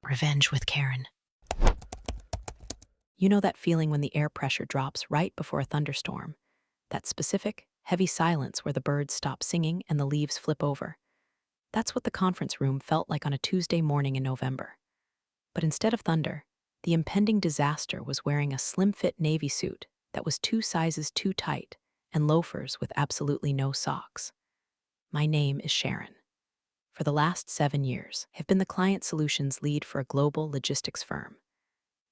Revenge with Karen. You know that feeling when the air pressure drops right before a thunderstorm? That specific, heavy silence where the birds stop singing and the leaves flip over? That's what the conference room felt like on a Tuesday morning in November. But instead of thunder, the impending disaster was wearing a slim-fit navy suit that was 2 sizes too tight and loafers with absolutely no socks. My name is Sharon. For the last 7 years, I've been the client solutions lead for a global logistics firm.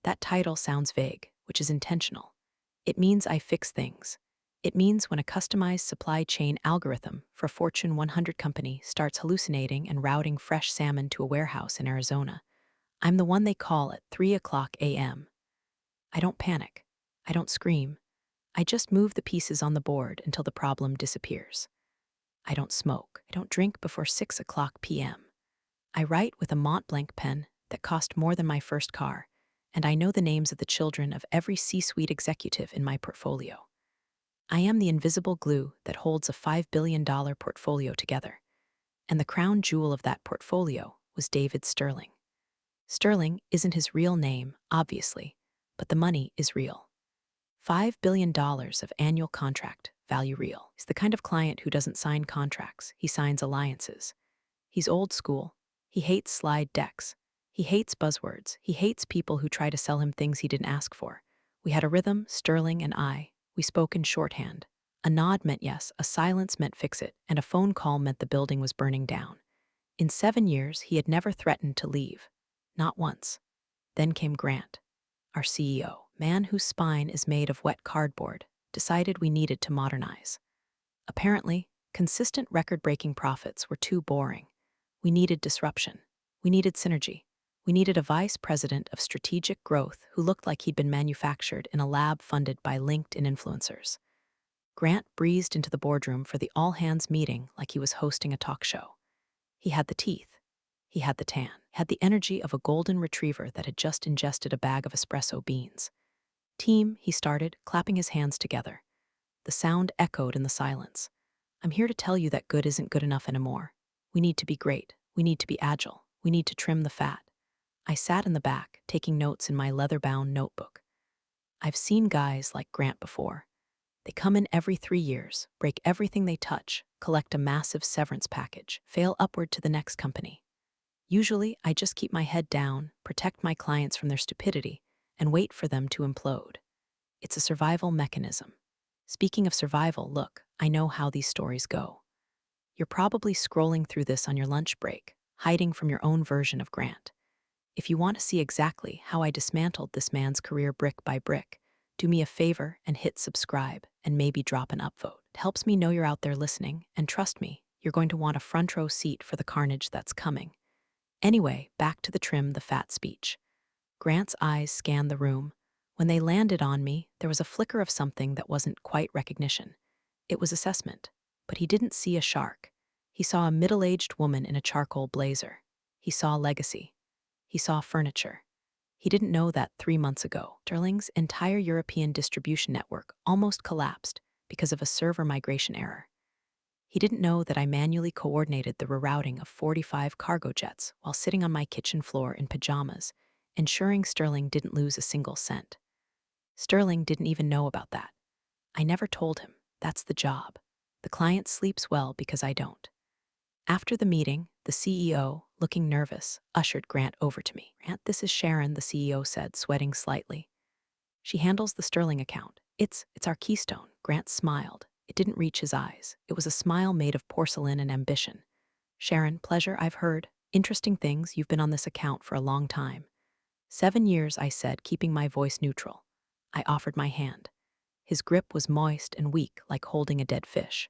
That title sounds vague, which is intentional. It means I fix things. It means when a customized supply chain algorithm for a Fortune 100 company starts hallucinating and routing fresh salmon to a warehouse in Arizona, I'm the one they call at 3 o'clock a.m. I don't panic. I don't scream. I just move the pieces on the board until the problem disappears. I don't smoke. I don't drink before 6 o'clock p.m. I write with a Mont Blanc pen that cost more than my first car, and I know the names of the children of every C-suite executive in my portfolio. I am the invisible glue that holds a $5 billion portfolio together, and the crown jewel of that portfolio was David Sterling. Sterling isn't his real name, obviously, but the money is real. $5 billion of annual contract value real. He's the kind of client who doesn't sign contracts, he signs alliances. He's old school. He hates slide decks. He hates buzzwords. He hates people who try to sell him things he didn't ask for. We had a rhythm, Sterling and I. We spoke in shorthand. A nod meant yes, a silence meant fix it, and a phone call meant the building was burning down. In 7 years, he had never threatened to leave. Not once. Then came Grant, our CEO, man whose spine is made of wet cardboard, decided we needed to modernize. Apparently, consistent record-breaking profits were too boring. We needed disruption. We needed synergy. We needed a vice president of strategic growth who looked like he'd been manufactured in a lab funded by LinkedIn influencers. Grant breezed into the boardroom for the all-hands meeting like he was hosting a talk show. He had the teeth. He had the tan. Had the energy of a golden retriever that had just ingested a bag of espresso beans. Team, he started, clapping his hands together. The sound echoed in the silence. I'm here to tell you that good isn't good enough anymore. We need to be great. We need to be agile. We need to trim the fat. I sat in the back, taking notes in my leather-bound notebook. I've seen guys like Grant before. They come in every 3 years, break everything they touch, collect a massive severance package, fail upward to the next company. Usually, I just keep my head down, protect my clients from their stupidity, and wait for them to implode. It's a survival mechanism. Speaking of survival, look, I know how these stories go. You're probably scrolling through this on your lunch break, hiding from your own version of Grant. If you want to see exactly how I dismantled this man's career brick by brick, do me a favor and hit subscribe and maybe drop an upvote. It helps me know you're out there listening, and trust me, you're going to want a front row seat for the carnage that's coming. Anyway, back to the trim the fat speech. Grant's eyes scanned the room. When they landed on me, there was a flicker of something that wasn't quite recognition. It was assessment. But he didn't see a shark. He saw a middle-aged woman in a charcoal blazer. He saw legacy. He saw furniture. He didn't know that 3 months ago, Sterling's entire European distribution network almost collapsed because of a server migration error. He didn't know that I manually coordinated the rerouting of 45 cargo jets while sitting on my kitchen floor in pajamas, ensuring Sterling didn't lose a single cent. Sterling didn't even know about that. I never told him. That's the job. The client sleeps well because I don't. After the meeting, the CEO, looking nervous, ushered Grant over to me. Grant, this is Sharon, the CEO said, sweating slightly. She handles the Sterling account. It's our keystone. Grant smiled. It didn't reach his eyes. It was a smile made of porcelain and ambition. Sharon, pleasure, I've heard. Interesting things. You've been on this account for a long time. 7 years, I said, keeping my voice neutral. I offered my hand. His grip was moist and weak, like holding a dead fish.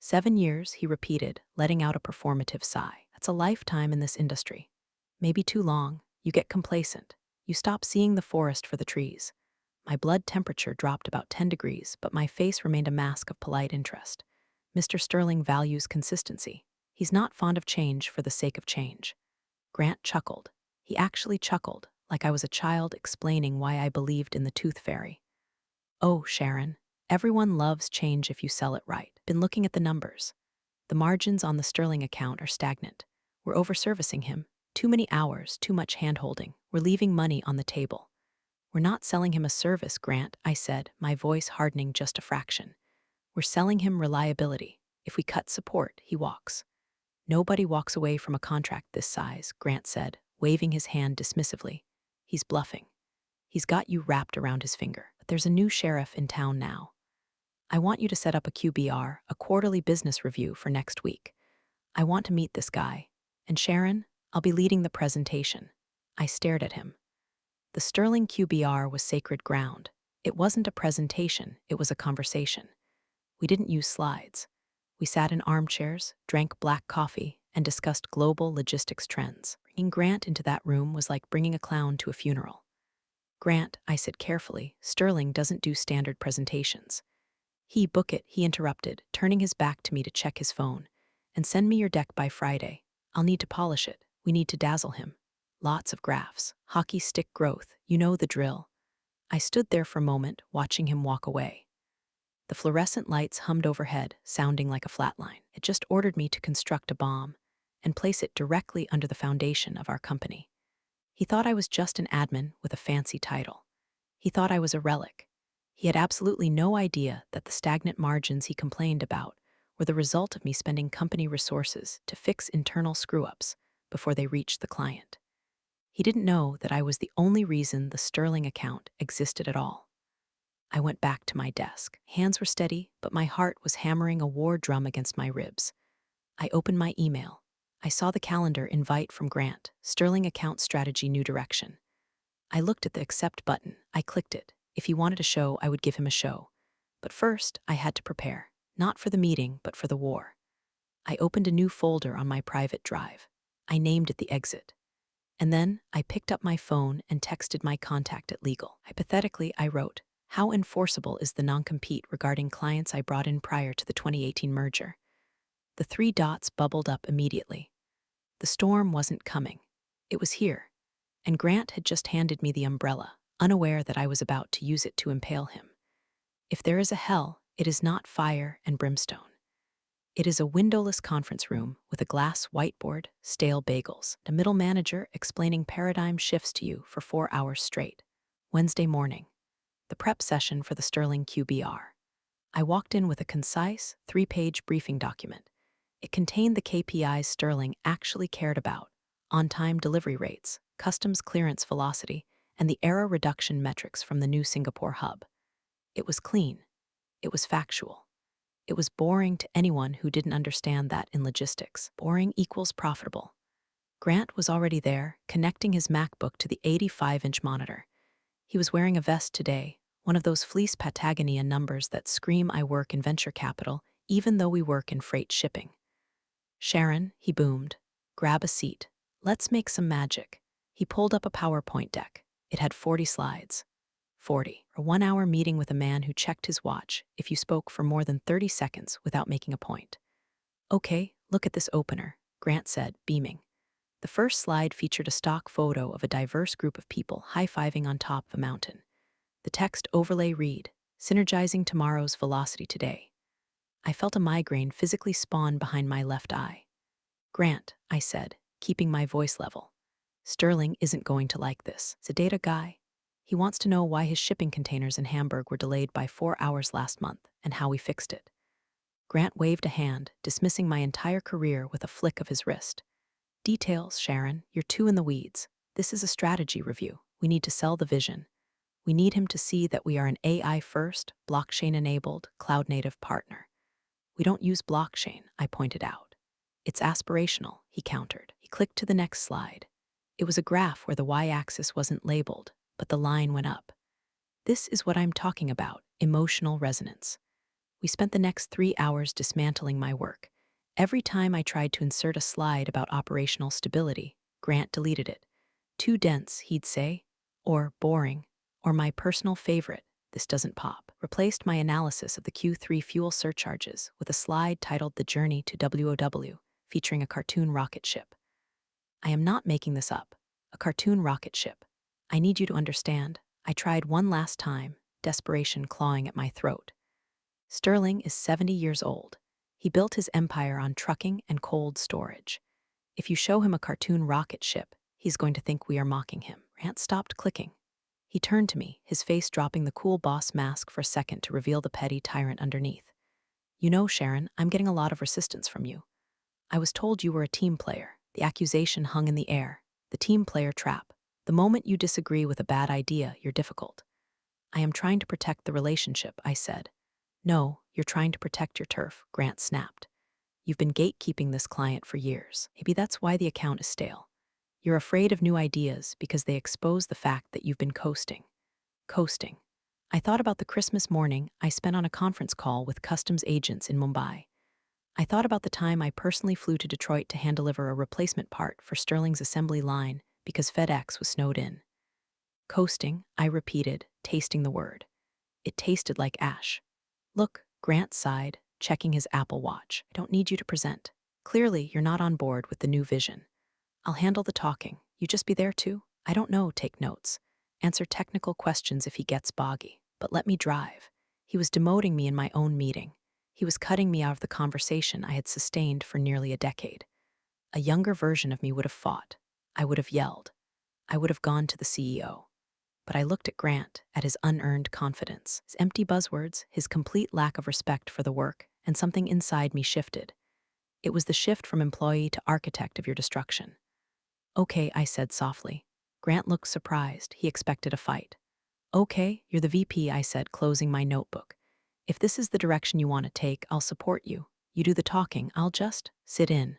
7 years, he repeated, letting out a performative sigh. That's a lifetime in this industry. Maybe too long. You get complacent. You stop seeing the forest for the trees. My blood temperature dropped about 10 degrees, but my face remained a mask of polite interest. Mr. Sterling values consistency. He's not fond of change for the sake of change. Grant chuckled. He actually chuckled, like I was a child explaining why I believed in the tooth fairy. Oh, Sharon, everyone loves change if you sell it right. Been looking at the numbers. The margins on the Sterling account are stagnant. We're overservicing him. Too many hours, too much hand-holding. We're leaving money on the table. We're not selling him a service, Grant, I said, my voice hardening just a fraction. We're selling him reliability. If we cut support, he walks. Nobody walks away from a contract this size, Grant said, waving his hand dismissively. He's bluffing. He's got you wrapped around his finger. But there's a new sheriff in town now. I want you to set up a QBR, a quarterly business review, for next week. I want to meet this guy. And Sharon, I'll be leading the presentation. I stared at him. The Sterling QBR was sacred ground. It wasn't a presentation, it was a conversation. We didn't use slides. We sat in armchairs, drank black coffee, and discussed global logistics trends. Bringing Grant into that room was like bringing a clown to a funeral. Grant, I said carefully, Sterling doesn't do standard presentations. Book it, he interrupted, turning his back to me to check his phone. And send me your deck by Friday. I'll need to polish it. We need to dazzle him. Lots of graphs, hockey stick growth, you know the drill. I stood there for a moment, watching him walk away. The fluorescent lights hummed overhead, sounding like a flatline. It just ordered me to construct a bomb and place it directly under the foundation of our company. He thought I was just an admin with a fancy title. He thought I was a relic. He had absolutely no idea that the stagnant margins he complained about were the result of me spending company resources to fix internal screw-ups before they reached the client. He didn't know that I was the only reason the Sterling account existed at all. I went back to my desk. Hands were steady, but my heart was hammering a war drum against my ribs. I opened my email. I saw the calendar invite from Grant, Sterling account strategy, new direction. I looked at the accept button. I clicked it. If he wanted a show, I would give him a show. But first, I had to prepare, not for the meeting, but for the war. I opened a new folder on my private drive. I named it the exit. And then I picked up my phone and texted my contact at legal. Hypothetically, I wrote, how enforceable is the non-compete regarding clients I brought in prior to the 2018 merger? The 3 dots bubbled up immediately. The storm wasn't coming. It was here. And Grant had just handed me the umbrella, unaware that I was about to use it to impale him. If there is a hell, it is not fire and brimstone. It is a windowless conference room with a glass whiteboard, stale bagels, a middle manager explaining paradigm shifts to you for 4 hours straight. Wednesday morning, the prep session for the Sterling QBR. I walked in with a concise, 3-page briefing document. It contained the KPIs Sterling actually cared about: on-time delivery rates, customs clearance velocity, and the error reduction metrics from the new Singapore hub. It was clean. It was factual. It was boring to anyone who didn't understand that in logistics. Boring equals profitable. Grant was already there, connecting his MacBook to the 85-inch monitor. He was wearing a vest today, one of those fleece Patagonia numbers that scream I work in venture capital, even though we work in freight shipping. Sharon, he boomed, grab a seat. Let's make some magic. He pulled up a PowerPoint deck. It had 40 slides. 40. A 1-hour meeting with a man who checked his watch if you spoke for more than 30 seconds without making a point. Okay, look at this opener, Grant said, beaming. The first slide featured a stock photo of a diverse group of people high-fiving on top of a mountain. The text overlay read, synergizing tomorrow's velocity today. I felt a migraine physically spawn behind my left eye. Grant, I said, keeping my voice level. Sterling isn't going to like this. He's a data guy. He wants to know why his shipping containers in Hamburg were delayed by 4 hours last month and how we fixed it. Grant waved a hand, dismissing my entire career with a flick of his wrist. Details, Sharon, you're too in the weeds. This is a strategy review. We need to sell the vision. We need him to see that we are an AI-first, blockchain-enabled, cloud-native partner. We don't use blockchain, I pointed out. It's aspirational, he countered. He clicked to the next slide. It was a graph where the y-axis wasn't labeled, but the line went up. This is what I'm talking about, emotional resonance. We spent the next 3 hours dismantling my work. Every time I tried to insert a slide about operational stability, Grant deleted it. Too dense, he'd say, or boring, or my personal favorite, this doesn't pop. Replaced my analysis of the Q3 fuel surcharges with a slide titled The Journey to WOW, featuring a cartoon rocket ship. I am not making this up. A cartoon rocket ship. I need you to understand. I tried one last time, desperation clawing at my throat. Sterling is 70 years old. He built his empire on trucking and cold storage. If you show him a cartoon rocket ship, he's going to think we are mocking him. Grant stopped clicking. He turned to me, his face dropping the cool boss mask for a second to reveal the petty tyrant underneath. You know, Sharon, I'm getting a lot of resistance from you. I was told you were a team player. The accusation hung in the air. The team player trap. The moment you disagree with a bad idea, you're difficult. I am trying to protect the relationship, I said. No, you're trying to protect your turf, Grant snapped. You've been gatekeeping this client for years. Maybe that's why the account is stale. You're afraid of new ideas because they expose the fact that you've been coasting. Coasting. I thought about the Christmas morning I spent on a conference call with customs agents in Mumbai. I thought about the time I personally flew to Detroit to hand-deliver a replacement part for Sterling's assembly line because FedEx was snowed in. Coasting, I repeated, tasting the word. It tasted like ash. Look, Grant sighed, checking his Apple Watch. I don't need you to present. Clearly, you're not on board with the new vision. I'll handle the talking. You just be there too? I don't know, take notes. Answer technical questions if he gets boggy. But let me drive. He was demoting me in my own meeting. He was cutting me out of the conversation I had sustained for nearly a decade. A younger version of me would have fought. I would have yelled. I would have gone to the CEO. But I looked at Grant, at his unearned confidence, his empty buzzwords, his complete lack of respect for the work, and something inside me shifted. It was the shift from employee to architect of your destruction. Okay, I said softly. Grant looked surprised. He expected a fight. Okay, you're the VP, I said, closing my notebook. If this is the direction you want to take, I'll support you. You do the talking, I'll just sit in.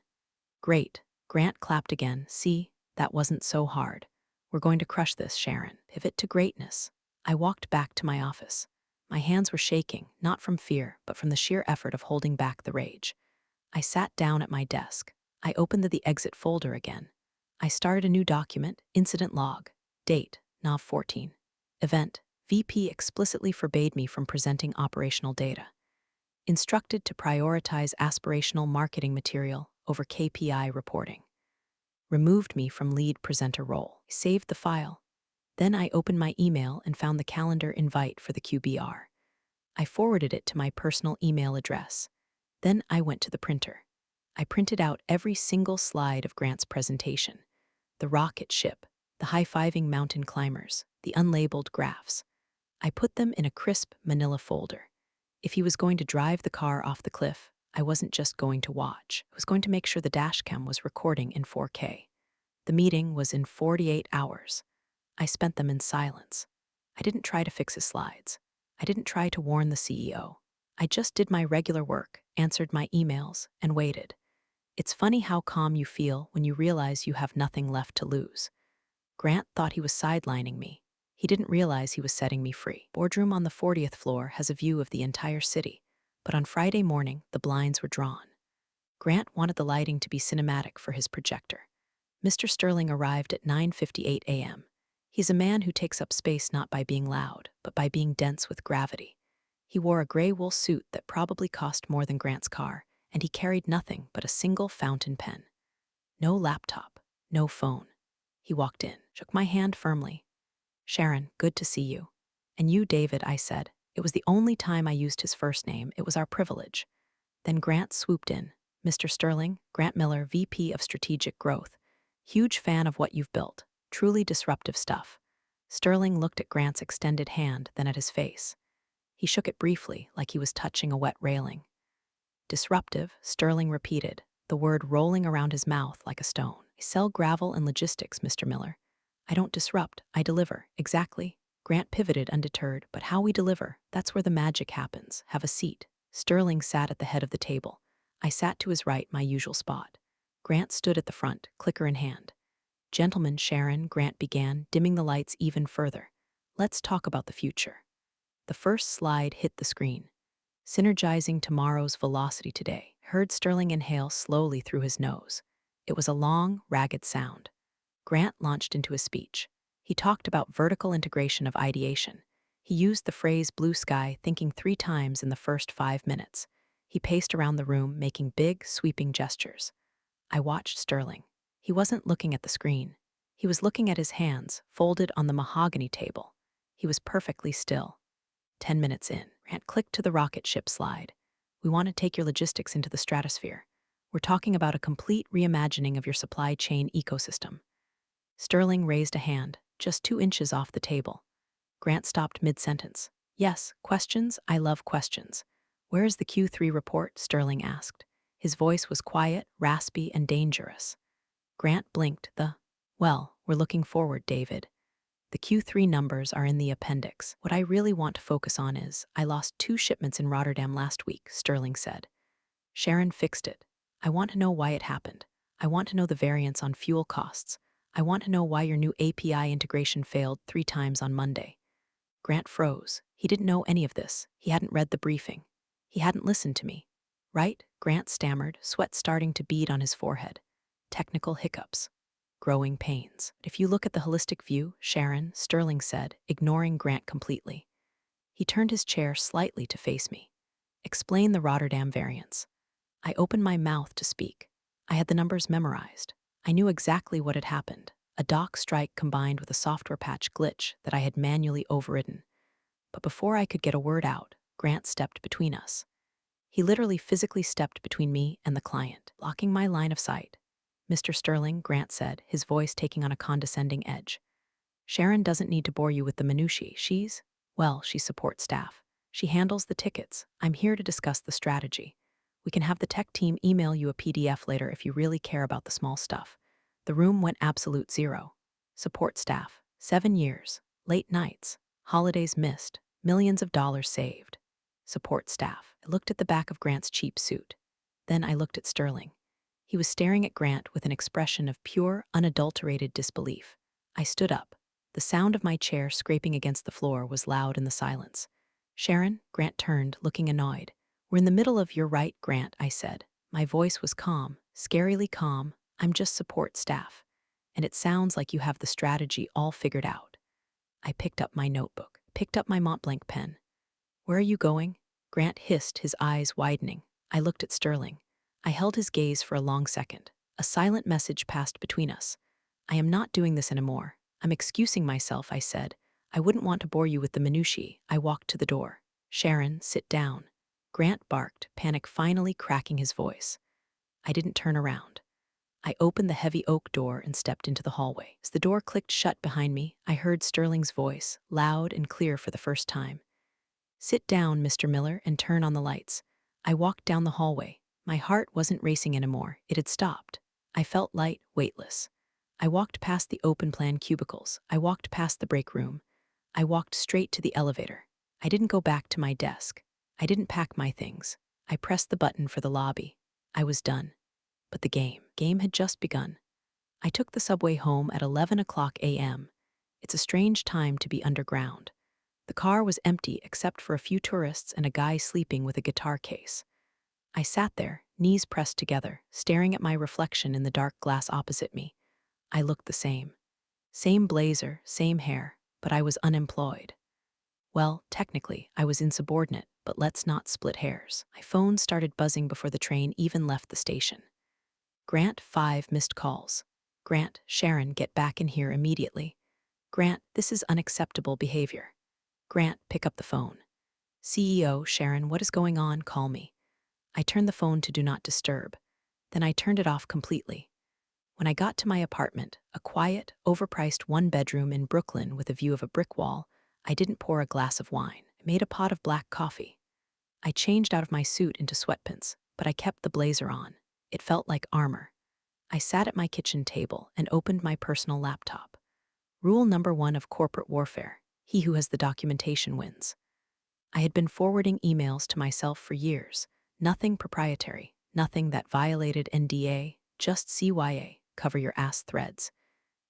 Great. Grant clapped again. See, that wasn't so hard. We're going to crush this, Sharon. Pivot to greatness. I walked back to my office. My hands were shaking, not from fear, but from the sheer effort of holding back the rage. I sat down at my desk. I opened the exit folder again. I started a new document, incident log, date, Nov 14. Event, VP explicitly forbade me from presenting operational data. Instructed to prioritize aspirational marketing material over KPI reporting. Removed me from lead presenter role. I saved the file. Then I opened my email and found the calendar invite for the QBR. I forwarded it to my personal email address. Then I went to the printer. I printed out every single slide of Grant's presentation. The rocket ship, the high-fiving mountain climbers, the unlabeled graphs. I put them in a crisp manila folder. If he was going to drive the car off the cliff, I wasn't just going to watch. I was going to make sure the dashcam was recording in 4K. The meeting was in 48 hours. I spent them in silence. I didn't try to fix his slides. I didn't try to warn the CEO. I just did my regular work, answered my emails, and waited. It's funny how calm you feel when you realize you have nothing left to lose. Grant thought he was sidelining me. He didn't realize he was setting me free. Boardroom on the 40th floor has a view of the entire city, but on Friday morning, the blinds were drawn. Grant wanted the lighting to be cinematic for his projector. Mr. Sterling arrived at 9:58 a.m. He's a man who takes up space not by being loud, but by being dense with gravity. He wore a gray wool suit that probably cost more than Grant's car, and he carried nothing but a single fountain pen. No laptop, no phone. He walked in, shook my hand firmly. Sharon, good to see you. And you, David, I said. It was the only time I used his first name. It was our privilege. Then Grant swooped in. Mr. Sterling, Grant Miller, VP of Strategic Growth. Huge fan of what you've built. Truly disruptive stuff. Sterling looked at Grant's extended hand, then at his face. He shook it briefly, like he was touching a wet railing. Disruptive, Sterling repeated, the word rolling around his mouth like a stone. I sell gravel and logistics, Mr. Miller. I don't disrupt, I deliver. Exactly. Grant pivoted undeterred, but how we deliver, that's where the magic happens. Have a seat. Sterling sat at the head of the table. I sat to his right, my usual spot. Grant stood at the front, clicker in hand. Gentlemen, Sharon, Grant began, dimming the lights even further. Let's talk about the future. The first slide hit the screen. Synergizing tomorrow's velocity today. Heard Sterling inhale slowly through his nose. It was a long, ragged sound. Grant launched into his speech. He talked about vertical integration of ideation. He used the phrase blue sky, thinking 3 times in the first 5 minutes. He paced around the room, making big, sweeping gestures. I watched Sterling. He wasn't looking at the screen. He was looking at his hands, folded on the mahogany table. He was perfectly still. 10 minutes in, Grant clicked to the rocket ship slide. We want to take your logistics into the stratosphere. We're talking about a complete reimagining of your supply chain ecosystem. Sterling raised a hand, just 2 inches off the table. Grant stopped mid-sentence. Yes, questions? I love questions. Where is the Q3 report? Sterling asked. His voice was quiet, raspy, and dangerous. Grant blinked. Well, we're looking forward, David. The Q3 numbers are in the appendix. What I really want to focus on is, I lost 2 shipments in Rotterdam last week, Sterling said. Sharon fixed it. I want to know why it happened. I want to know the variance on fuel costs. I want to know why your new API integration failed 3 times on Monday. Grant froze. He didn't know any of this. He hadn't read the briefing. He hadn't listened to me. Right? Grant stammered, sweat starting to bead on his forehead. Technical hiccups. Growing pains. If you look at the holistic view, Sharon, Sterling said, ignoring Grant completely. He turned his chair slightly to face me. Explain the Rotterdam variance. I opened my mouth to speak. I had the numbers memorized. I knew exactly what had happened. A dock strike combined with a software patch glitch that I had manually overridden. But before I could get a word out, Grant stepped between us. He literally physically stepped between me and the client, blocking my line of sight. Mr. Sterling, Grant said, his voice taking on a condescending edge. Sharon doesn't need to bore you with the minutiae. She supports staff. She handles the tickets. I'm here to discuss the strategy. We can have the tech team email you a PDF later if you really care about the small stuff. The room went absolute zero. Support staff, 7 years, late nights, holidays missed, millions of dollars saved. Support staff. I looked at the back of Grant's cheap suit. Then I looked at Sterling. He was staring at Grant with an expression of pure, unadulterated disbelief. I stood up. The sound of my chair scraping against the floor was loud in the silence. Sharon, Grant turned, looking annoyed. We're in the middle of "You're right, Grant," I said. My voice was calm, scarily calm. I'm just support staff. And it sounds like you have the strategy all figured out. I picked up my notebook, picked up my Montblanc pen. Where are you going? Grant hissed, his eyes widening. I looked at Sterling. I held his gaze for a long second. A silent message passed between us. I am not doing this anymore. I'm excusing myself, I said. I wouldn't want to bore you with the minutiae. I walked to the door. Sharon, sit down. Grant barked, panic finally cracking his voice. I didn't turn around. I opened the heavy oak door and stepped into the hallway. As the door clicked shut behind me, I heard Sterling's voice, loud and clear for the first time. Sit down, Mr. Miller, and turn on the lights. I walked down the hallway. My heart wasn't racing anymore. It had stopped. I felt light, weightless. I walked past the open-plan cubicles. I walked past the break room. I walked straight to the elevator. I didn't go back to my desk. I didn't pack my things. I pressed the button for the lobby. I was done. But the game had just begun. I took the subway home at 11 o'clock a.m. It's a strange time to be underground. The car was empty except for a few tourists and a guy sleeping with a guitar case. I sat there, knees pressed together, staring at my reflection in the dark glass opposite me. I looked the same. Same blazer, same hair, but I was unemployed. Well, technically, I was insubordinate, but let's not split hairs. My phone started buzzing before the train even left the station. Grant, 5 missed calls. Grant, Sharon, get back in here immediately. Grant, this is unacceptable behavior. Grant, pick up the phone. CEO, Sharon, what is going on? Call me. I turned the phone to do not disturb. Then I turned it off completely. When I got to my apartment, a quiet, overpriced 1-bedroom in Brooklyn with a view of a brick wall, I didn't pour a glass of wine. I made a pot of black coffee. I changed out of my suit into sweatpants, but I kept the blazer on. It felt like armor. I sat at my kitchen table and opened my personal laptop. Rule number 1 of corporate warfare: he who has the documentation wins. I had been forwarding emails to myself for years. Nothing proprietary, nothing that violated NDA, just CYA, cover your ass threads.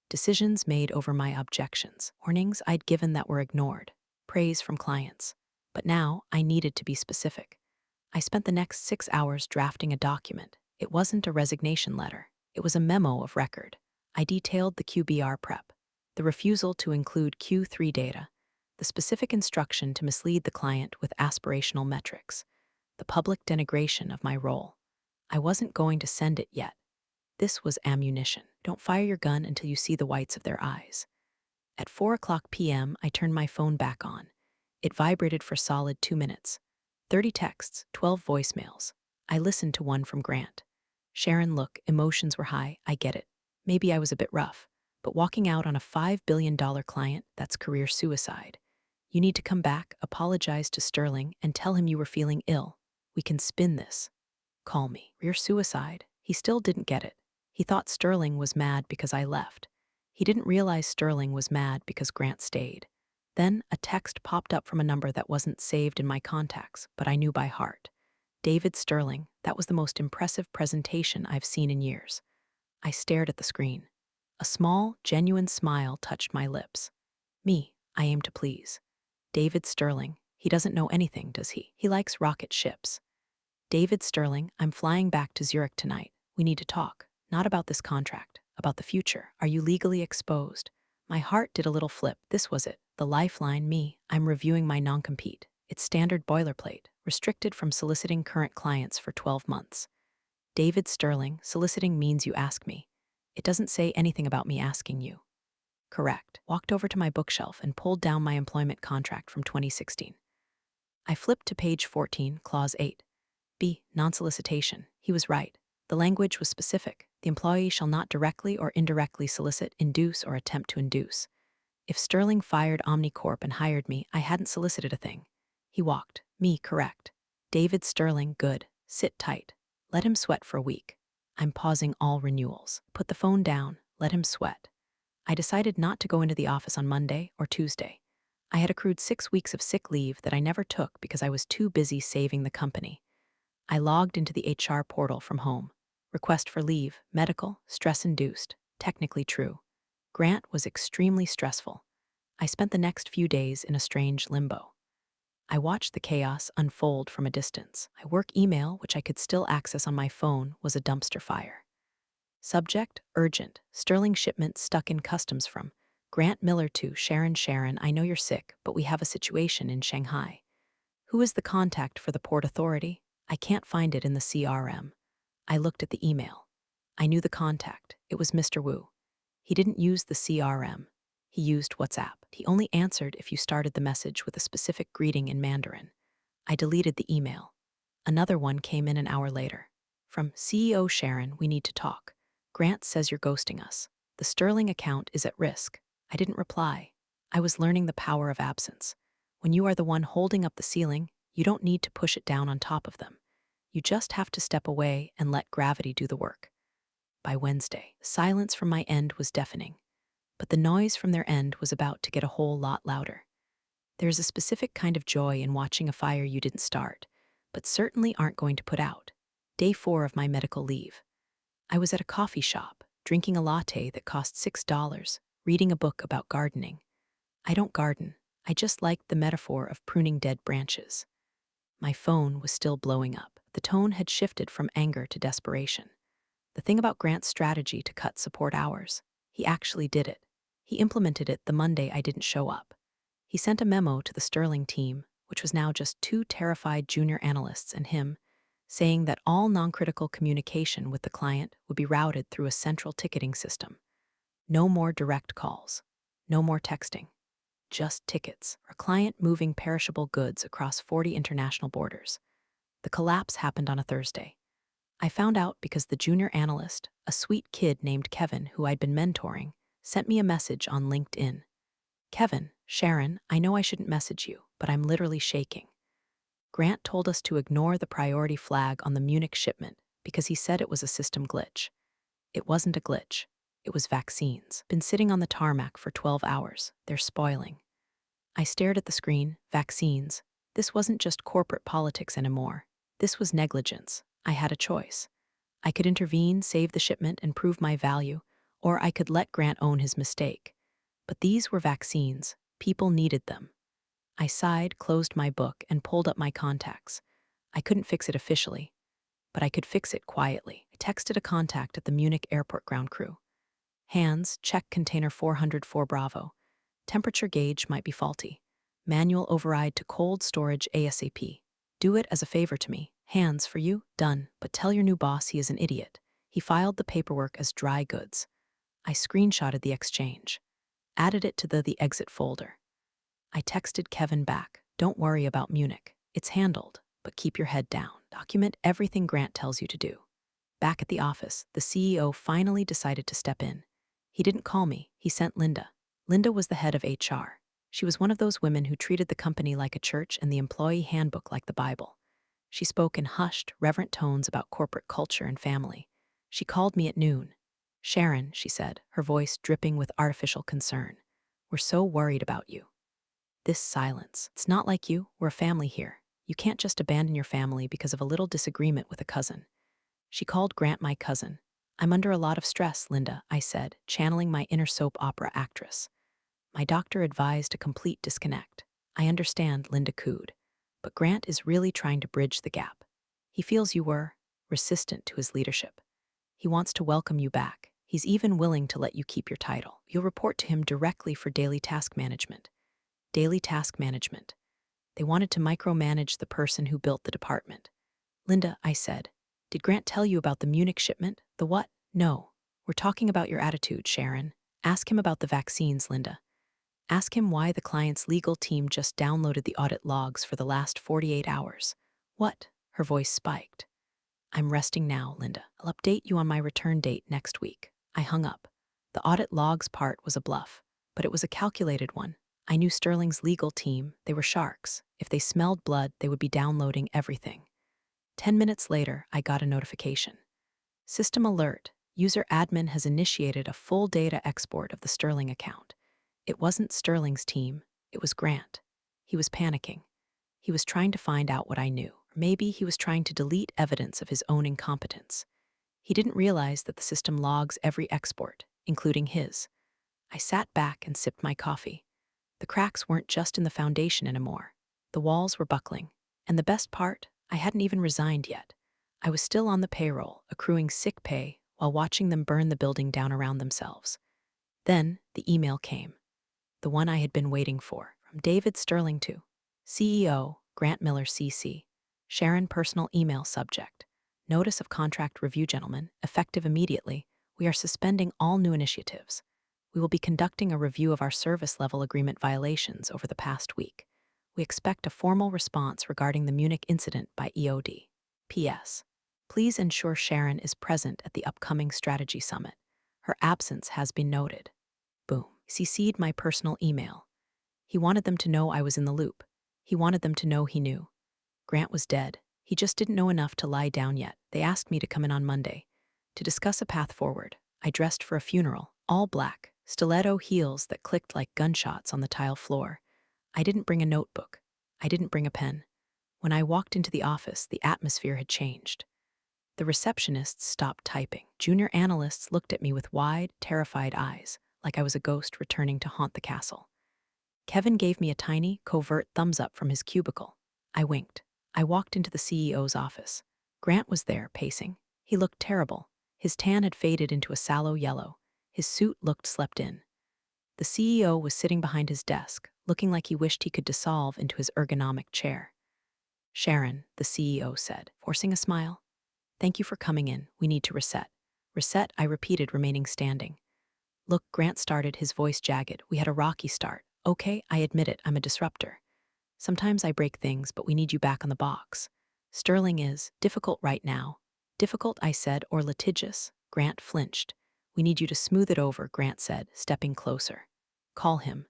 Decisions made over my objections, warnings I'd given that were ignored, praise from clients. But now I needed to be specific. I spent the next 6 hours drafting a document. It wasn't a resignation letter. It was a memo of record. I detailed the QBR prep, the refusal to include Q3 data, the specific instruction to mislead the client with aspirational metrics, the public denigration of my role. I wasn't going to send it yet. This was ammunition. Don't fire your gun until you see the whites of their eyes. At 4:00 p.m., I turned my phone back on. It vibrated for solid 2 minutes. 30 texts, 12 voicemails. I listened to one from Grant. Sharon, look, emotions were high, I get it. Maybe I was a bit rough. But walking out on a $5 billion client, that's career suicide. You need to come back, apologize to Sterling, and tell him you were feeling ill. We can spin this. Call me. Career suicide. He still didn't get it. He thought Sterling was mad because I left. He didn't realize Sterling was mad because Grant stayed. Then a text popped up from a number that wasn't saved in my contacts, but I knew by heart. David Sterling, that was the most impressive presentation I've seen in years. I stared at the screen. A small, genuine smile touched my lips. Me, I aim to please. David Sterling, he doesn't know anything, does he? He likes rocket ships. David Sterling, I'm flying back to Zurich tonight. We need to talk. Not about this contract, about the future. Are you legally exposed? My heart did a little flip. This was it. The lifeline, me. I'm reviewing my non-compete. It's standard boilerplate, restricted from soliciting current clients for 12 months. David Sterling, soliciting means you ask me. It doesn't say anything about me asking you. Correct. Walked over to my bookshelf and pulled down my employment contract from 2016. I flipped to page 14, clause 8. B. Non-solicitation. He was right. The language was specific. The employee shall not directly or indirectly solicit, induce, or attempt to induce. If Sterling fired Omnicorp and hired me, I hadn't solicited a thing. He walked. Me, correct. David Sterling, good. Sit tight. Let him sweat for a week. I'm pausing all renewals. Put the phone down. Let him sweat. I decided not to go into the office on Monday or Tuesday. I had accrued 6 weeks of sick leave that I never took because I was too busy saving the company. I logged into the HR portal from home. Request for leave, medical, stress-induced, technically true. Grant was extremely stressful. I spent the next few days in a strange limbo. I watched the chaos unfold from a distance. My work email, which I could still access on my phone, was a dumpster fire. Subject, urgent, Sterling shipment stuck in customs from Grant Miller to Sharon. Sharon, I know you're sick, but we have a situation in Shanghai. Who is the contact for the Port Authority? I can't find it in the CRM. I looked at the email. I knew the contact. It was Mr. Wu. He didn't use the CRM. He used WhatsApp. He only answered if you started the message with a specific greeting in Mandarin. I deleted the email. Another one came in an hour later. From CEO Sharon, we need to talk. Grant says you're ghosting us. The Sterling account is at risk. I didn't reply. I was learning the power of absence. When you are the one holding up the ceiling, you don't need to push it down on top of them. You just have to step away and let gravity do the work. By Wednesday, the silence from my end was deafening, but the noise from their end was about to get a whole lot louder. There's a specific kind of joy in watching a fire you didn't start, but certainly aren't going to put out. Day 4 of my medical leave. I was at a coffee shop, drinking a latte that cost $6, reading a book about gardening. I don't garden. I just liked the metaphor of pruning dead branches. My phone was still blowing up. The tone had shifted from anger to desperation. The thing about Grant's strategy to cut support hours, he actually did it. He implemented it the Monday I didn't show up. He sent a memo to the Sterling team, which was now just 2 terrified junior analysts and him, saying that all non-critical communication with the client would be routed through a central ticketing system. No more direct calls. No more texting. Just tickets, for a client moving perishable goods across 40 international borders. The collapse happened on a Thursday. I found out because the junior analyst, a sweet kid named Kevin who I'd been mentoring, sent me a message on LinkedIn. Kevin, Sharon, I know I shouldn't message you, but I'm literally shaking. Grant told us to ignore the priority flag on the Munich shipment because he said it was a system glitch. It wasn't a glitch. It was vaccines. Been sitting on the tarmac for 12 hours. They're spoiling. I stared at the screen. Vaccines. This wasn't just corporate politics anymore. This was negligence. I had a choice. I could intervene, save the shipment, and prove my value, or I could let Grant own his mistake. But these were vaccines. People needed them. I sighed, closed my book, and pulled up my contacts. I couldn't fix it officially, but I could fix it quietly. I texted a contact at the Munich airport ground crew. Hands, check container 404 Bravo. Temperature gauge might be faulty. Manual override to cold storage ASAP. Do it as a favor to me. Hands for you? Done. But tell your new boss he is an idiot. He filed the paperwork as dry goods. I screenshotted the exchange. Added it to the exit folder. I texted Kevin back. Don't worry about Munich. It's handled, but keep your head down. Document everything Grant tells you to do. Back at the office, the CEO finally decided to step in. He didn't call me, he sent Linda. Linda was the head of HR. She was one of those women who treated the company like a church and the employee handbook like the Bible. She spoke in hushed, reverent tones about corporate culture and family. She called me at noon. "Sharon," she said, her voice dripping with artificial concern. "We're so worried about you." This silence. "It's not like you. We're a family here. You can't just abandon your family because of a little disagreement with a cousin." She called Grant my cousin. "I'm under a lot of stress, Linda," I said, channeling my inner soap opera actress. "My doctor advised a complete disconnect." "I understand," Linda cooed. "But Grant is really trying to bridge the gap. He feels you were resistant to his leadership. He wants to welcome you back. He's even willing to let you keep your title. You'll report to him directly for daily task management." Daily task management. They wanted to micromanage the person who built the department. "Linda," I said, "did Grant tell you about the Munich shipment? The what?" "No. We're talking about your attitude, Sharon. Ask him about the vaccines, Linda. Ask him why the client's legal team just downloaded the audit logs for the last 48 hours. "What?" Her voice spiked. "I'm resting now, Linda. I'll update you on my return date next week." I hung up. The audit logs part was a bluff, but it was a calculated one. I knew Sterling's legal team, they were sharks. If they smelled blood, they would be downloading everything. 10 minutes later, I got a notification. "System alert. User admin has initiated a full data export of the Sterling account." It wasn't Sterling's team, it was Grant. He was panicking. He was trying to find out what I knew. Or maybe he was trying to delete evidence of his own incompetence. He didn't realize that the system logs every export, including his. I sat back and sipped my coffee. The cracks weren't just in the foundation anymore. The walls were buckling. And the best part, I hadn't even resigned yet. I was still on the payroll, accruing sick pay, while watching them burn the building down around themselves. Then the email came. The one I had been waiting for, from David Sterling to CEO, Grant Miller CC. Sharon personal email subject. "Notice of contract review, gentlemen, effective immediately. We are suspending all new initiatives. We will be conducting a review of our service level agreement violations over the past week. We expect a formal response regarding the Munich incident by EOD. P.S. Please ensure Sharon is present at the upcoming strategy summit. Her absence has been noted." Boom. CC'd my personal email. He wanted them to know I was in the loop. He wanted them to know he knew. Grant was dead. He just didn't know enough to lie down yet. They asked me to come in on Monday to discuss a path forward. I dressed for a funeral, all black, stiletto heels that clicked like gunshots on the tile floor. I didn't bring a notebook. I didn't bring a pen. When I walked into the office, the atmosphere had changed. The receptionists stopped typing. Junior analysts looked at me with wide, terrified eyes, like I was a ghost returning to haunt the castle. Kevin gave me a tiny, covert thumbs up from his cubicle. I winked. I walked into the CEO's office. Grant was there, pacing. He looked terrible. His tan had faded into a sallow yellow. His suit looked slept in. The CEO was sitting behind his desk, looking like he wished he could dissolve into his ergonomic chair. "Sharon," the CEO said, forcing a smile. "Thank you for coming in. We need to reset." "Reset," I repeated, remaining standing. "Look," Grant started, his voice jagged. "We had a rocky start. Okay, I admit it, I'm a disruptor. Sometimes I break things, but we need you back on the box. Sterling is difficult right now." "Difficult," I said, "or litigious?" Grant flinched. "We need you to smooth it over," Grant said, stepping closer. "Call him.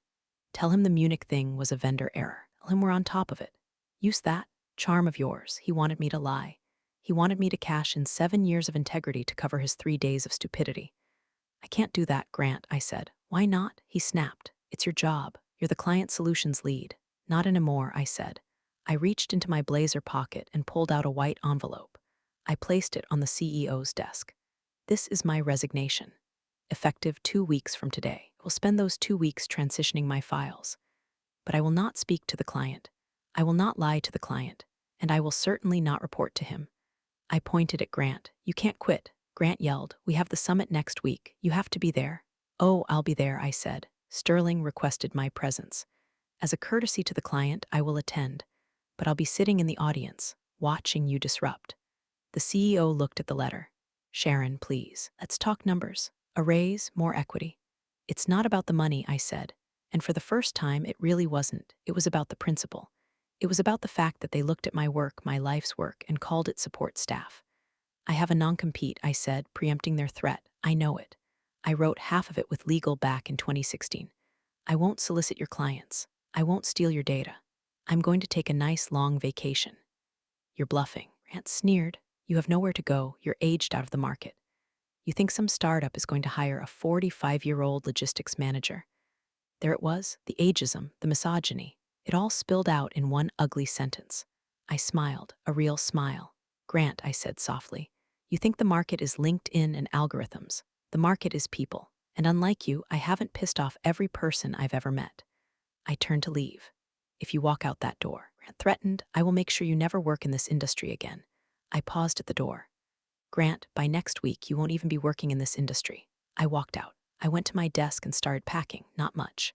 Tell him the Munich thing was a vendor error. Tell him we're on top of it. Use that charm of yours." He wanted me to lie. He wanted me to cash in 7 years of integrity to cover his 3 days of stupidity. "I can't do that, Grant," I said. "Why not?" He snapped. "It's your job. You're the client solutions lead." "Not anymore," I said. I reached into my blazer pocket and pulled out a white envelope. I placed it on the CEO's desk. "This is my resignation. Effective 2 weeks from today. I will spend those 2 weeks transitioning my files. But I will not speak to the client. I will not lie to the client. And I will certainly not report to him." I pointed at Grant. "You can't quit." Grant yelled. "We have the summit next week. You have to be there." "Oh, I'll be there," I said. "Sterling requested my presence. As a courtesy to the client, I will attend. But I'll be sitting in the audience, watching you disrupt." The CEO looked at the letter. "Sharon, please. Let's talk numbers. A raise, more equity." "It's not about the money," I said. And for the first time, it really wasn't. It was about the principle. It was about the fact that they looked at my work, my life's work, and called it support staff. I have a non-compete, I said, preempting their threat. I know it. I wrote half of it with legal back in 2016. I won't solicit your clients. I won't steal your data. I'm going to take a nice long vacation. You're bluffing. Grant sneered. You have nowhere to go. You're aged out of the market. You think some startup is going to hire a 45-year-old logistics manager. There it was, the ageism, the misogyny. It all spilled out in one ugly sentence. I smiled, a real smile. Grant, I said softly, you think the market is LinkedIn and algorithms. The market is people. And unlike you, I haven't pissed off every person I've ever met. I turned to leave. If you walk out that door, Grant threatened, I will make sure you never work in this industry again. I paused at the door. Grant, by next week, you won't even be working in this industry. I walked out. I went to my desk and started packing, not much.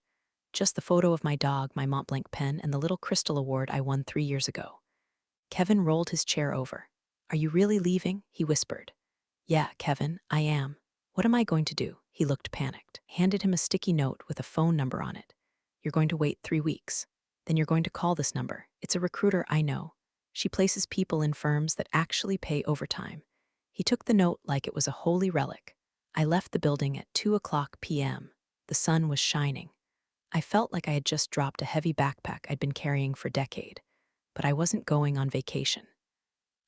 Just the photo of my dog, my Mont Blanc pen, and the little crystal award I won 3 years ago. Kevin rolled his chair over. Are you really leaving? He whispered. Yeah, Kevin, I am. What am I going to do? He looked panicked. I handed him a sticky note with a phone number on it. You're going to wait 3 weeks. Then you're going to call this number. It's a recruiter I know. She places people in firms that actually pay overtime. He took the note like it was a holy relic. I left the building at 2:00 p.m. The sun was shining. I felt like I had just dropped a heavy backpack I'd been carrying for a decade, but I wasn't going on vacation.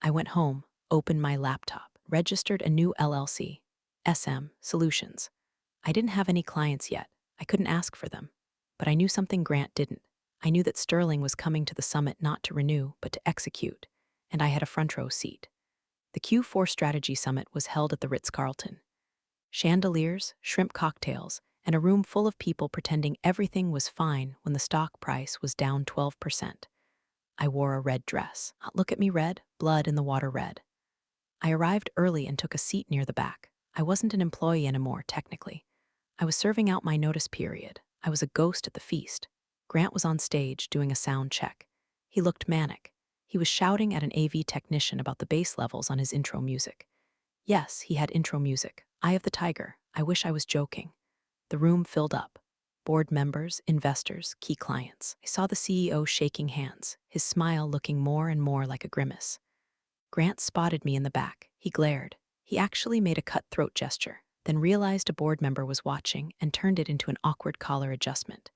I went home, opened my laptop, registered a new LLC, SM Solutions. I didn't have any clients yet. I couldn't ask for them. But I knew something Grant didn't. I knew that Sterling was coming to the summit not to renew, but to execute, and I had a front row seat. The Q4 Strategy Summit was held at the Ritz-Carlton. Chandeliers, shrimp cocktails, and a room full of people pretending everything was fine when the stock price was down 12%. I wore a red dress. Look at me red, blood in the water red. I arrived early and took a seat near the back. I wasn't an employee anymore, technically. I was serving out my notice period. I was a ghost at the feast. Grant was on stage doing a sound check. He looked manic. He was shouting at an AV technician about the bass levels on his intro music. Yes, he had intro music. Eye of the Tiger. I wish I was joking. The room filled up. Board members, investors, key clients. I saw the CEO shaking hands, his smile looking more and more like a grimace. Grant spotted me in the back. He glared. He actually made a cutthroat gesture, then realized a board member was watching and turned it into an awkward collar adjustment.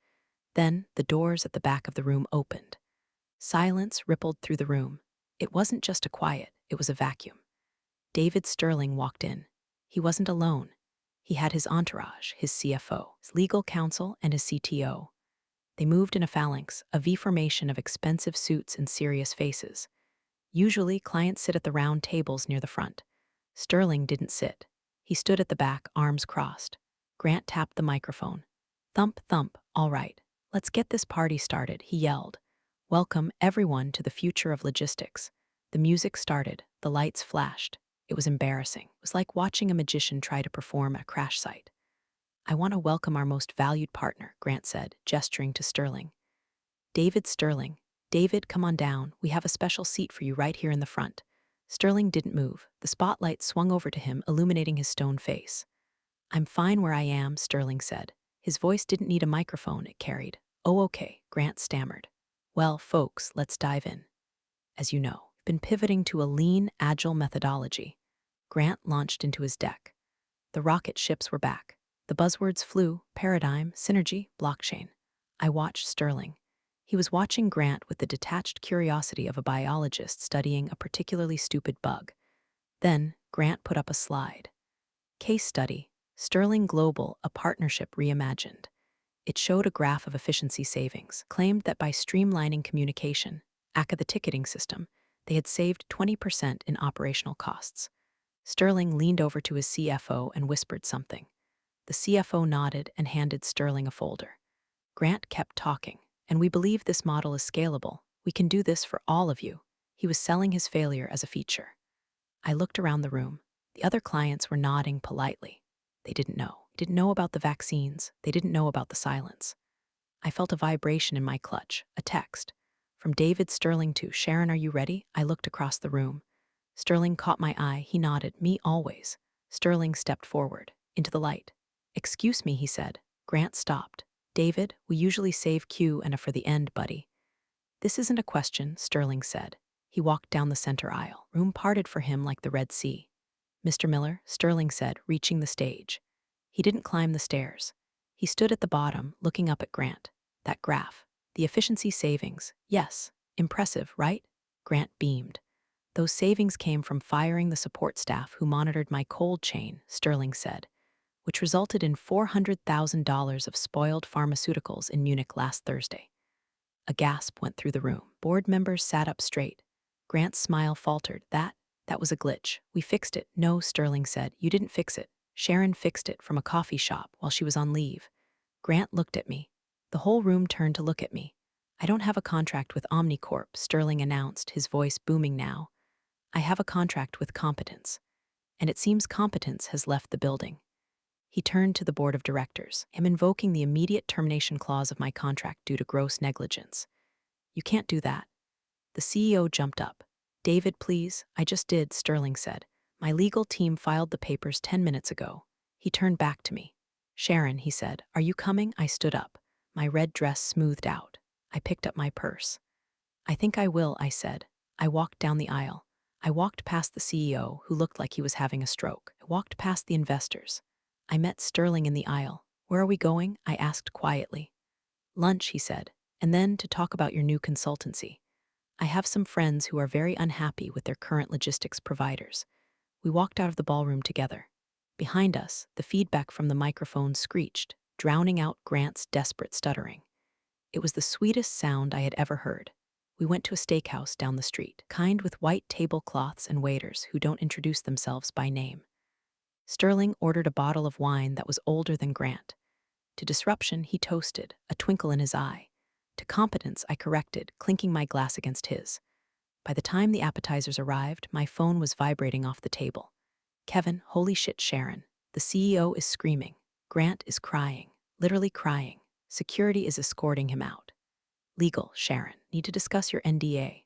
Then the doors at the back of the room opened. Silence rippled through the room. It wasn't just a quiet, it was a vacuum. David Sterling walked in. He wasn't alone. He had his entourage, his CFO, his legal counsel, and his CTO. They moved in a phalanx, a V formation of expensive suits and serious faces. Usually, clients sit at the round tables near the front. Sterling didn't sit. He stood at the back, arms crossed. Grant tapped the microphone. Thump, thump, all right. Let's get this party started, he yelled. Welcome, everyone, to the future of logistics. The music started, the lights flashed. It was embarrassing. It was like watching a magician try to perform at a crash site. I want to welcome our most valued partner, Grant said, gesturing to Sterling. David Sterling. David, come on down. We have a special seat for you right here in the front. Sterling didn't move. The spotlight swung over to him, illuminating his stone face. I'm fine where I am, Sterling said. His voice didn't need a microphone, it carried. Oh, okay, Grant stammered. Well, folks, let's dive in. As you know, I've been pivoting to a lean, agile methodology. Grant launched into his deck. The rocket ships were back. The buzzwords flew: paradigm, synergy, blockchain. I watched Sterling. He was watching Grant with the detached curiosity of a biologist studying a particularly stupid bug. Then, Grant put up a slide. Case study, Sterling Global, a partnership reimagined. It showed a graph of efficiency savings, claimed that by streamlining communication, aka the ticketing system, they had saved 20% in operational costs. Sterling leaned over to his CFO and whispered something. The CFO nodded and handed Sterling a folder. Grant kept talking, and we believe this model is scalable. We can do this for all of you. He was selling his failure as a feature. I looked around the room. The other clients were nodding politely. They didn't know. They didn't know about the vaccines. They didn't know about the silence. I felt a vibration in my clutch, a text. From David Sterling to, Sharon, are you ready? I looked across the room. Sterling caught my eye. He nodded. Me always. Sterling stepped forward, into the light. Excuse me, he said. Grant stopped. David, we usually save Q and A for the end, buddy. This isn't a question, Sterling said. He walked down the center aisle. Room parted for him like the Red Sea. Mr. Miller, Sterling said, reaching the stage. He didn't climb the stairs. He stood at the bottom, looking up at Grant. That graph. The efficiency savings. Yes. Impressive, right? Grant beamed. Those savings came from firing the support staff who monitored my cold chain, Sterling said, which resulted in $400,000 of spoiled pharmaceuticals in Munich last Thursday. A gasp went through the room. Board members sat up straight. Grant's smile faltered. That was a glitch. We fixed it. No, Sterling said. You didn't fix it. Sharon fixed it from a coffee shop while she was on leave. Grant looked at me. The whole room turned to look at me. I don't have a contract with Omnicorp, Sterling announced, his voice booming now. I have a contract with Competence. And it seems Competence has left the building. He turned to the board of directors. I'm invoking the immediate termination clause of my contract due to gross negligence. You can't do that. The CEO jumped up. David, please. I just did, Sterling said. My legal team filed the papers 10 minutes ago. He turned back to me. Sharon, he said, are you coming? I stood up. My red dress smoothed out. I picked up my purse. I think I will, I said. I walked down the aisle. I walked past the CEO, who looked like he was having a stroke. I walked past the investors. I met Sterling in the aisle. Where are we going? I asked quietly. Lunch, he said, and then to talk about your new consultancy. I have some friends who are very unhappy with their current logistics providers. We walked out of the ballroom together. Behind us, the feedback from the microphone screeched, drowning out Grant's desperate stuttering. It was the sweetest sound I had ever heard. We went to a steakhouse down the street, kind with white tablecloths and waiters who don't introduce themselves by name. Sterling ordered a bottle of wine that was older than Grant. To disruption, he toasted, a twinkle in his eye. To competence, I corrected, clinking my glass against his. By the time the appetizers arrived, my phone was vibrating off the table. Kevin, holy shit, Sharon. The CEO is screaming. Grant is crying, literally crying. Security is escorting him out. Legal, Sharon. Need to discuss your NDA.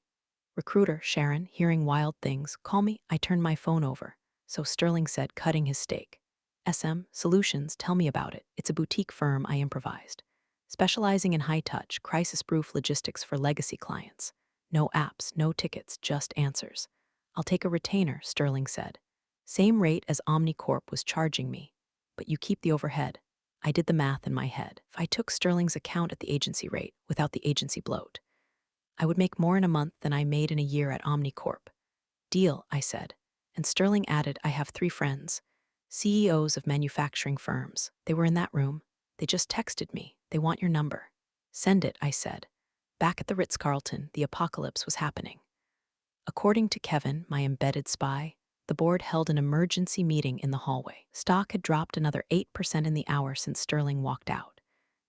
Recruiter, Sharon, hearing wild things. Call me. I turned my phone over. So Sterling said, cutting his steak. SM Solutions, tell me about it. It's a boutique firm, I improvised. Specializing in high-touch, crisis-proof logistics for legacy clients. No apps, no tickets, just answers. I'll take a retainer, Sterling said. Same rate as Omnicorp was charging me. But you keep the overhead. I did the math in my head. If I took Sterling's account at the agency rate, without the agency bloat, I would make more in a month than I made in a year at Omnicorp. Deal, I said. And Sterling added, I have 3 friends, CEOs of manufacturing firms. They were in that room. They just texted me. They want your number. Send it, I said. Back at the Ritz-Carlton, the apocalypse was happening. According to Kevin, my embedded spy, the board held an emergency meeting in the hallway. Stock had dropped another 8% in the hour since Sterling walked out.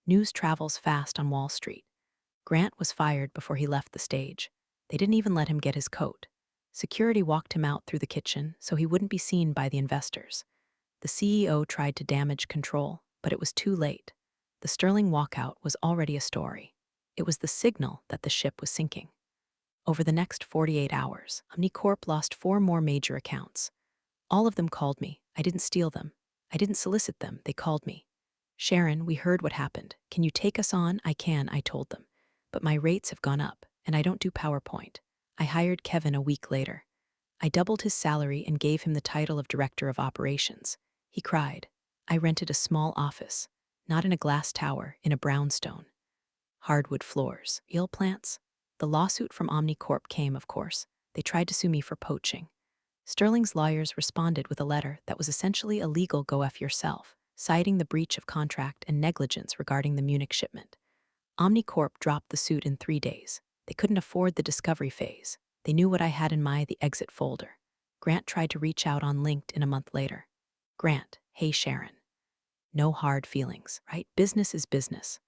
News travels fast on Wall Street. Grant was fired before he left the stage. They didn't even let him get his coat. Security walked him out through the kitchen so he wouldn't be seen by the investors. The CEO tried to damage control, but it was too late. The Sterling walkout was already a story. It was the signal that the ship was sinking. Over the next 48 hours, Omnicorp lost 4 more major accounts. All of them called me. I didn't steal them. I didn't solicit them. They called me. Sharon, we heard what happened. Can you take us on? I can, I told them. But my rates have gone up, and I don't do PowerPoint. I hired Kevin a week later. I doubled his salary and gave him the title of Director of Operations. He cried. I rented a small office, not in a glass tower, in a brownstone. Hardwood floors, eel plants. The lawsuit from Omnicorp came, of course. They tried to sue me for poaching. Sterling's lawyers responded with a letter that was essentially a legal go F yourself, citing the breach of contract and negligence regarding the Munich shipment. Omnicorp dropped the suit in 3 days. They couldn't afford the discovery phase. They knew what I had in the exit folder. Grant tried to reach out on LinkedIn a month later. Grant, hey Sharon. No hard feelings, right? Business is business.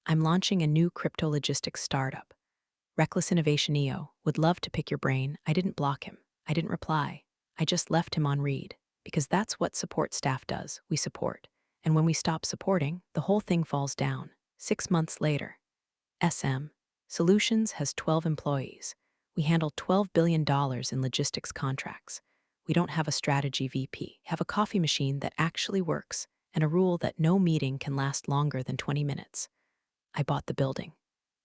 I'm launching a new crypto logistics startup. Reckless Innovation EO, would love to pick your brain. I didn't block him. I didn't reply. I just left him on read. Because that's what support staff does. We support. And when we stop supporting, the whole thing falls down. 6 months later. SM Solutions has 12 employees. We handle $12 billion in logistics contracts. We don't have a strategy VP. Have a coffee machine that actually works and a rule that no meeting can last longer than 20 minutes. I bought the building.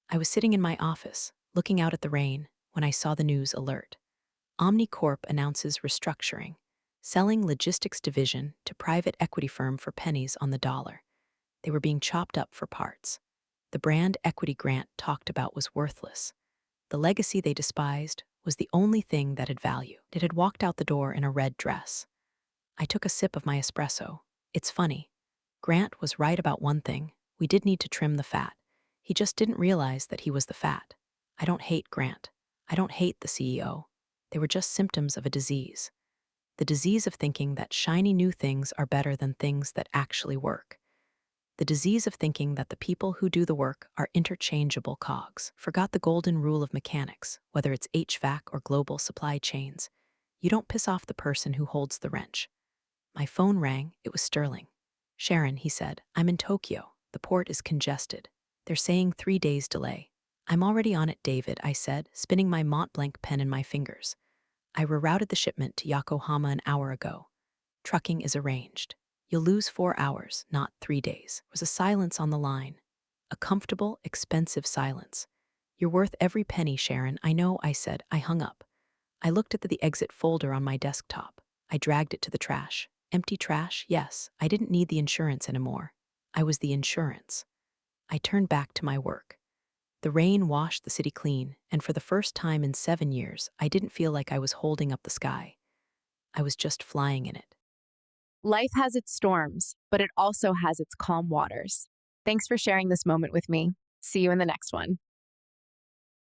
I was sitting in my office, looking out at the rain, when I saw the news alert. Omnicorp announces restructuring. selling logistics division to private equity firm for pennies on the dollar. They were being chopped up for parts. The brand equity Grant talked about was worthless. The legacy they despised was the only thing that had value. It had walked out the door in a red dress. I took a sip of my espresso. It's funny. Grant was right about one thing. We did need to trim the fat. He just didn't realize that he was the fat. I don't hate Grant. I don't hate the CEO. They were just symptoms of a disease. The disease of thinking that shiny new things are better than things that actually work. The disease of thinking that the people who do the work are interchangeable cogs. Forgot the golden rule of mechanics, whether it's HVAC or global supply chains. You don't piss off the person who holds the wrench. My phone rang. It was Sterling. Sharon, he said, I'm in Tokyo. The port is congested. They're saying 3 days delay. I'm already on it, David, I said, spinning my Mont Blanc pen in my fingers. I rerouted the shipment to Yokohama an hour ago. Trucking is arranged. You'll lose 4 hours, not 3 days. There was a silence on the line. A comfortable, expensive silence. You're worth every penny, Sharon. I know, I said. I hung up. I looked at the exit folder on my desktop. I dragged it to the trash. Empty trash? Yes. I didn't need the insurance anymore. I was the insurance. I turned back to my work. The rain washed the city clean, and for the first time in 7 years, I didn't feel like I was holding up the sky. I was just flying in it. Life has its storms, but it also has its calm waters. Thanks for sharing this moment with me. See you in the next one.